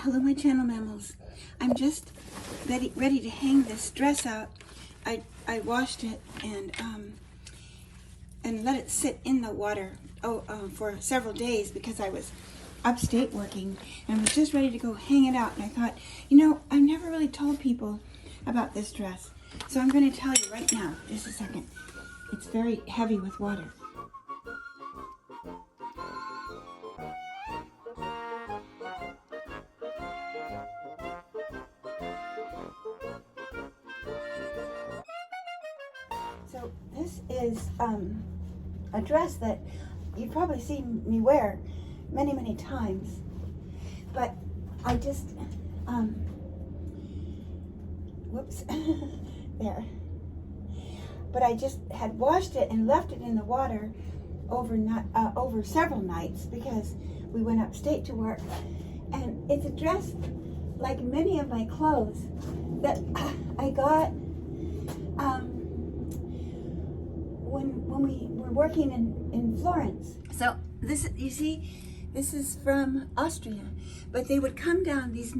Hello, my channel mammals. I'm just ready to hang this dress out. I washed it and let it sit in the water for several days because I was upstate working and was just ready to go hang it out. And I thought, you know, I've never really told people about this dress, so I'm going to tell you right now. Just a second. It's very heavy with water. So this is a dress that you've probably seen me wear many, many times, but I just, whoops, there. But I just had washed it and left it in the water over several nights because we went upstate to work. And it's a dress like many of my clothes that I got when we were working in Florence. So this, you see, this is from Austria, but they would come down, these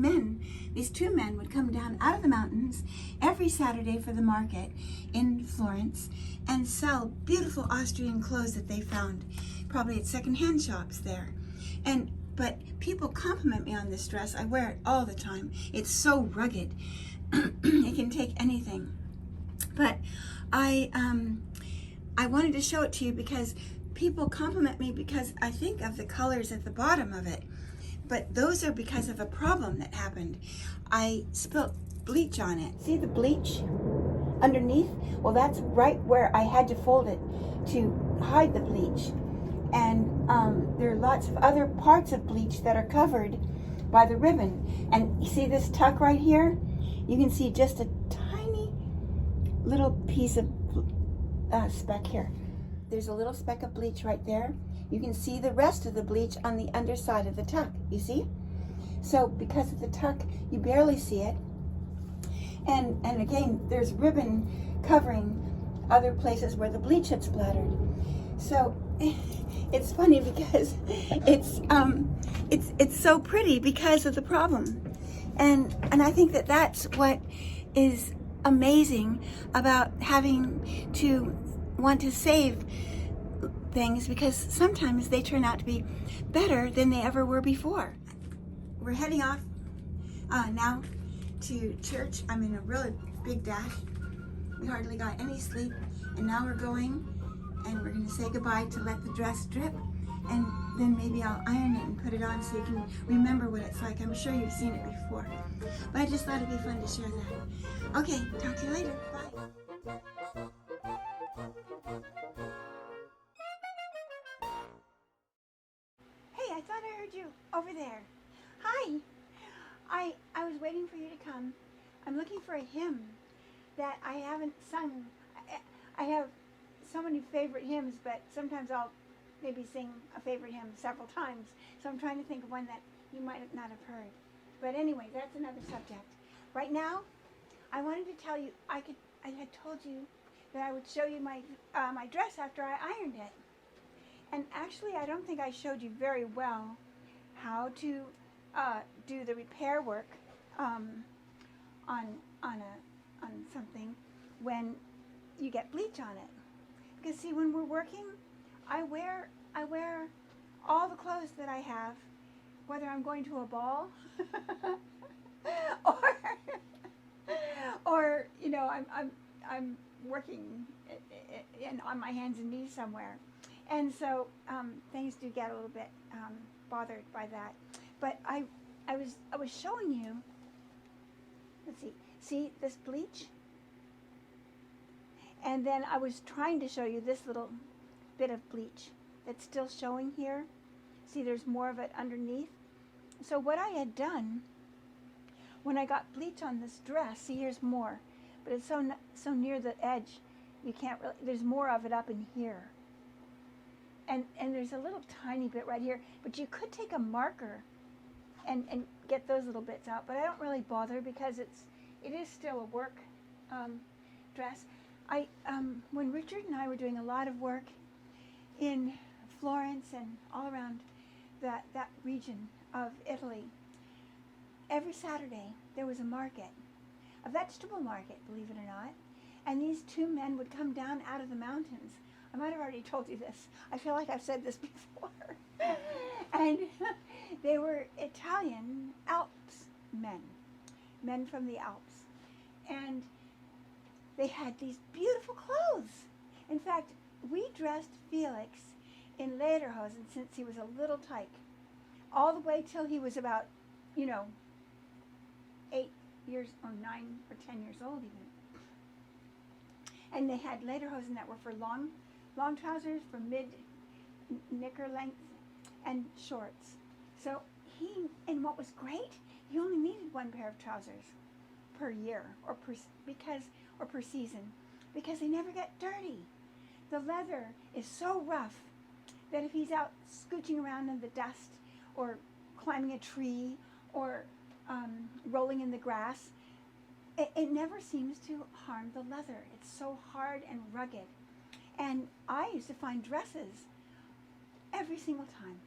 two men would come down out of the mountains every Saturday for the market in Florence and sell beautiful Austrian clothes that they found, probably at secondhand shops there. But people compliment me on this dress. I wear it all the time. It's so rugged. It can take anything. But I wanted to show it to you because people compliment me because I think of the colors at the bottom of it. But those are because of a problem that happened. I spilt bleach on it. See the bleach underneath? Well, that's right where I had to fold it to hide the bleach. And there are lots of other parts of bleach that are covered by the ribbon. And you see this tuck right here? You can see just a tiny little piece of speck here. There's a little speck of bleach right there. You can see the rest of the bleach on the underside of the tuck, you see? So because of the tuck, you barely see it. And again, there's ribbon covering other places where the bleach had splattered. So it's funny because it's so pretty because of the problem. And I think that that's what is amazing about having to want to save things, because sometimes they turn out to be better than they ever were before. We're heading off now to church. I'm in a really big dash. We hardly got any sleep, and now we're going, and we're going to say goodbye to let the dress drip, and then maybe I'll iron it and put it on so you can remember what it's like. I'm sure you've seen it before, but I just thought it'd be fun to share that. Okay, talk to you later. Bye. Hey, I thought I heard you over there. Hi. I was waiting for you to come. I'm looking for a hymn that I haven't sung. I have so many favorite hymns, but sometimes I'll maybe sing a favorite hymn several times. So I'm trying to think of one that you might not have heard. But anyway, that's another subject. Right now, I wanted to tell you, I had told you that I would show you my dress after I ironed it. And actually, I don't think I showed you very well how to do the repair work on something when you get bleach on it. Because see, when we're working, I wear all the clothes that I have, whether I'm going to a ball or you know, I'm working on my hands and knees somewhere. And so things do get a little bit bothered by that. But I was showing you, let's see this bleach? And then I was trying to show you this little bit of bleach that's still showing here. See, there's more of it underneath. So what I had done, when I got bleach on this dress, see, here's more, but it's so near the edge, you can't really, there's more of it up in here. And there's a little tiny bit right here, but you could take a marker and get those little bits out, but I don't really bother because it is still a work dress. When Richard and I were doing a lot of work in Florence and all around that region of Italy, every Saturday there was a market, a vegetable market, believe it or not. And these two men would come down out of the mountains. I might have already told you this. I feel like I've said this before. And they were Italian Alps men from the Alps. And they had these beautiful clothes. In fact, we dressed Felix in lederhosen since he was a little tyke, all the way till he was about, 8 years or 9 or 10 years old even. And they had lederhosen that were for long trousers, for mid knicker length, and shorts. So and what was great, he only needed one pair of trousers per year or per season, because they never get dirty. The leather is so rough that if he's out scooching around in the dust or climbing a tree or rolling in the grass, it never seems to harm the leather. It's so hard and rugged. And I used to find dresses every single time,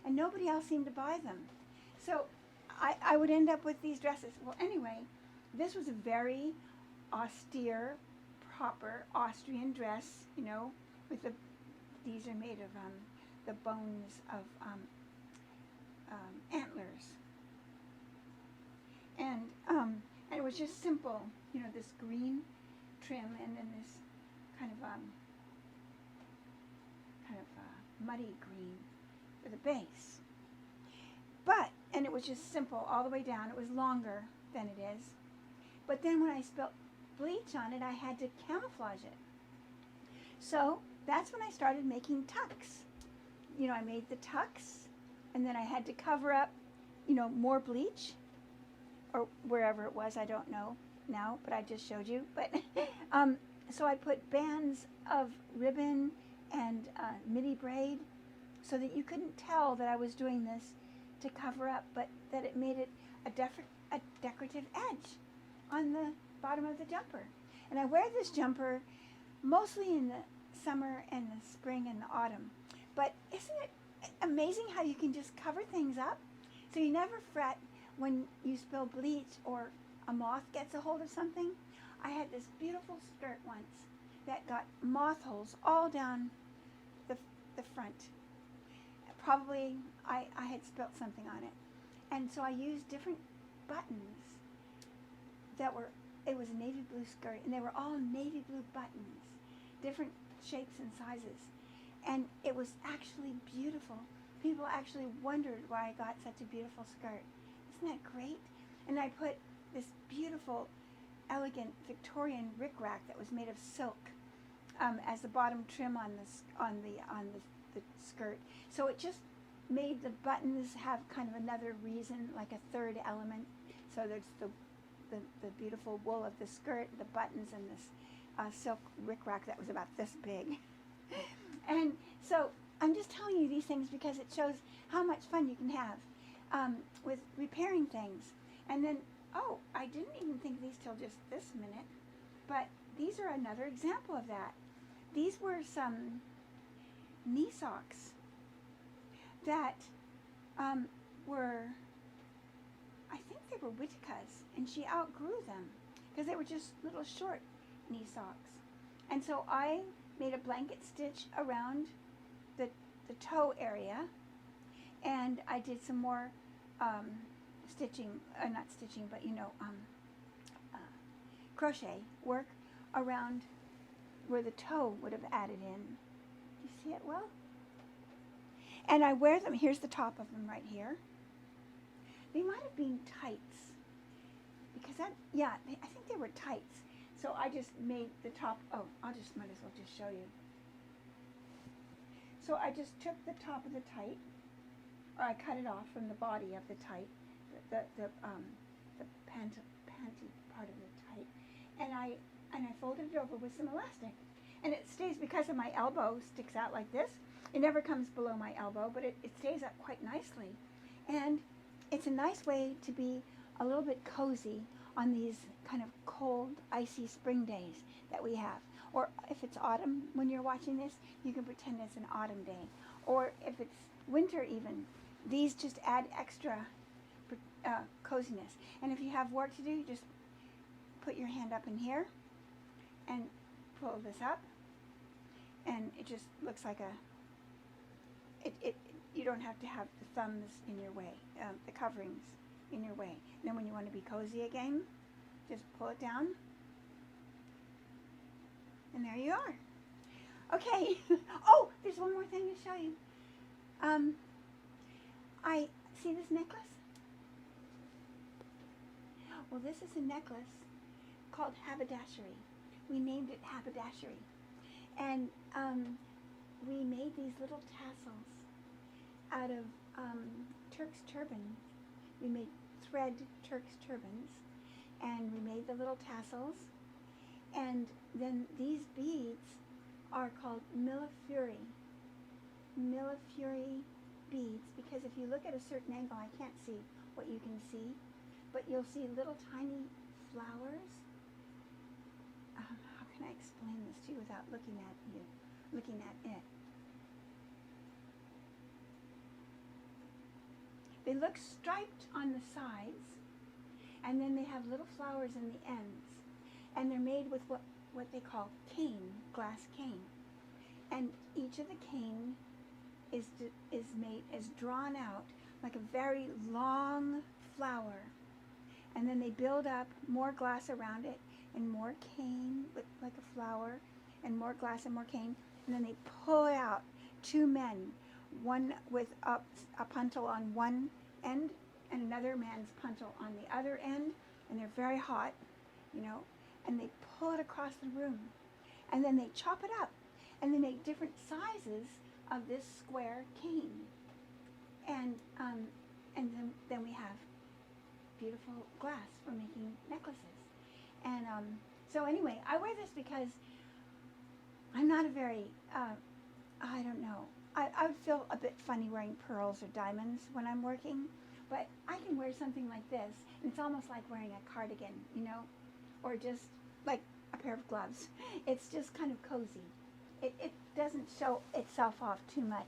and nobody else seemed to buy them. So I would end up with these dresses. Well, anyway, this was a very austere, proper Austrian dress, with these are made of the bones of antlers. And it was just simple, this green trim and then this kind of muddy green for the base. And it was just simple all the way down. It was longer than it is. But then when I spilt bleach on it, I had to camouflage it. So that's when I started making tucks. I made the tucks, and then I had to cover up, more bleach, or wherever it was, I don't know now, but I just showed you. But so I put bands of ribbon and midi braid so that you couldn't tell that I was doing this to cover up, but that it made it a decorative edge on the bottom of the jumper. And I wear this jumper mostly in the summer and the spring and the autumn. But isn't it amazing how you can just cover things up? So you never fret when you spill bleach or a moth gets a hold of something. I had this beautiful skirt once that got moth holes all down the front. Probably I had spilt something on it. And so I used different buttons it was a navy blue skirt, and they were all navy blue buttons, different shapes and sizes. And it was actually beautiful. People actually wondered why I got such a beautiful skirt. Isn't that great? And I put this beautiful, elegant Victorian rickrack that was made of silk as the bottom trim on the skirt. So it just made the buttons have kind of another reason, like a third element. So there's the beautiful wool of the skirt, the buttons, and this silk rickrack that was about this big. And so I'm just telling you these things because it shows how much fun you can have with repairing things. And then, I didn't even think of these till just this minute, but these are another example of that. These were some knee socks that were, I think they were Whittakas, and she outgrew them because they were just little short knee socks. And so I made a blanket stitch around the toe area, and I did some more stitching, not stitching, but crochet work around where the toe would have added in. Do you see it well? And I wear them, here's the top of them right here. They might have been tights, because I think they were tights. So I just made the top, might as well just show you. So I just took the top of the tight, or I cut it off from the body of the tight, the panty part of the tight, and I folded it over with some elastic. And it stays, because of my elbow sticks out like this, it never comes below my elbow, but it stays up quite nicely. And it's a nice way to be a little bit cozy on these kind of cold, icy spring days that we have. Or if it's autumn when you're watching this, you can pretend it's an autumn day. Or if it's winter even, these just add extra coziness. And if you have work to do, you just put your hand up in here and pull this up, and it just looks like a, you don't have to have the thumbs in your way, the coverings in your way. And then when you want to be cozy again, just pull it down, and there you are. Okay. Oh, there's one more thing to show you. I see this necklace. Well, this is a necklace called haberdashery. We named it haberdashery, and we made these little tassels out of Turk's turbans. We made thread Turk's turbans, and we made the little tassels, and then these beads are called millefeuille beads, because if you look at a certain angle, I can't see what you can see, but you'll see little tiny flowers. How can I explain this to you without looking at it? They look striped on the sides, and then they have little flowers in the ends, and they're made with what they call cane, glass cane, and each of the cane is drawn out like a very long flower, and then they build up more glass around it, and more cane with like a flower, and more glass and more cane, and then they pull out two men, one with a puntal on one end and another man's puntal on the other end, and they're very hot, you know, and they pull it across the room, and then they chop it up, and they make different sizes of this square cane, and then we have beautiful glass for making necklaces. And so anyway, I wear this because I'm not a very, I don't know, I would feel a bit funny wearing pearls or diamonds when I'm working, but I can wear something like this, and it's almost like wearing a cardigan, you know, or just like a pair of gloves. It's just kind of cozy. It doesn't show itself off too much.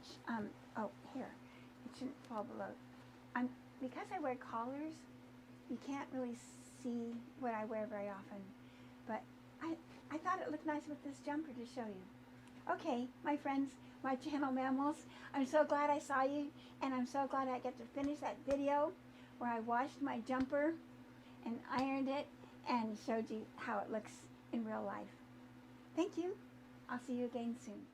Oh, here, it shouldn't fall below. Because I wear collars, you can't really see what I wear very often, but I thought it looked nice with this jumper to show you. Okay, my friends, my channel mammals, I'm so glad I saw you, and I'm so glad I get to finish that video where I washed my jumper and ironed it and showed you how it looks in real life. Thank you. I'll see you again soon.